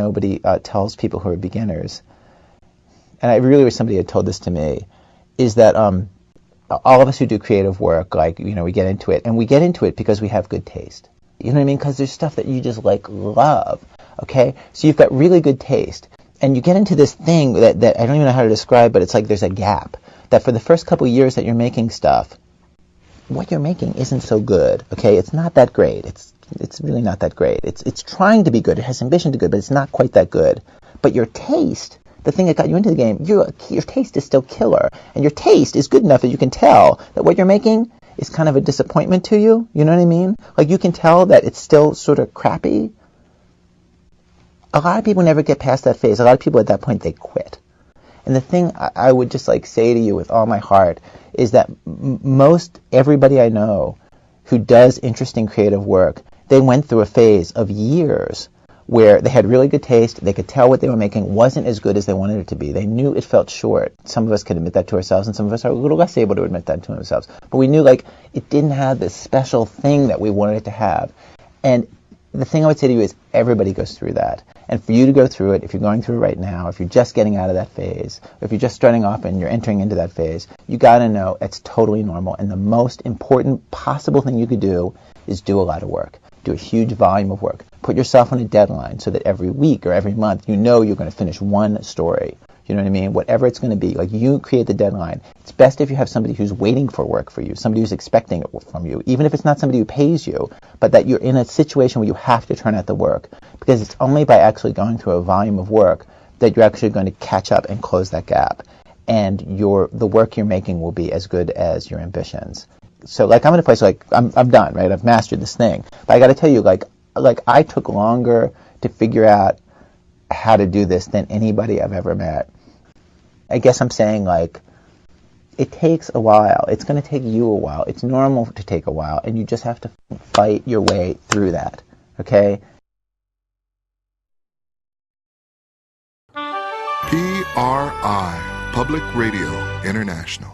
nobody tells people who are beginners, and I really wish somebody had told this to me, is that all of us who do creative work, like, we get into it, and we get into it because we have good taste. You know what I mean? Because there's stuff that you just, like, love, okay? So you've got really good taste, and you get into this thing that I don't even know how to describe, but it's like there's a gap, that for the first couple of years that you're making stuff, what you're making isn't so good, okay? It's not that great. It's really not that great. It's trying to be good. It has ambition to be good, but it's not quite that good. But your taste, the thing that got you into the game, your taste is still killer. And your taste is good enough that you can tell that what you're making is kind of a disappointment to you. You know what I mean? Like, you can tell that it's still sort of crappy. A lot of people never get past that phase. A lot of people at that point, they quit. And the thing I would just like say to you with all my heart is that most everybody I know who does interesting creative work, they went through a phase of years where they had really good taste. They could tell what they were making wasn't as good as they wanted it to be. They knew it felt short. Some of us can admit that to ourselves, and some of us are a little less able to admit that to ourselves. But we knew, like, it didn't have this special thing that we wanted it to have. And the thing I would say to you is everybody goes through that. And for you to go through it, if you're going through it right now, if you're just getting out of that phase, or if you're just starting off and you're entering into that phase, you got to know it's totally normal. And the most important possible thing you could do is do a lot of work. Do a huge volume of work. Put yourself on a deadline so that every week or every month you know you're going to finish one story. You know what I mean? Whatever it's going to be, like, you create the deadline. It's best if you have somebody who's waiting for work for you, somebody who's expecting it from you, even if it's not somebody who pays you, but that you're in a situation where you have to turn out the work. Because it's only by actually going through a volume of work that you're actually going to catch up and close that gap. And the work you're making will be as good as your ambitions. So, like, I'm in a place, like, I'm done, right? I've mastered this thing. But I got to tell you, like I took longer to figure out how to do this than anybody I've ever met. I guess I'm saying, like, it takes a while. It's going to take you a while. It's normal to take a while, and you just have to fight your way through that, okay? PRI, Public Radio International.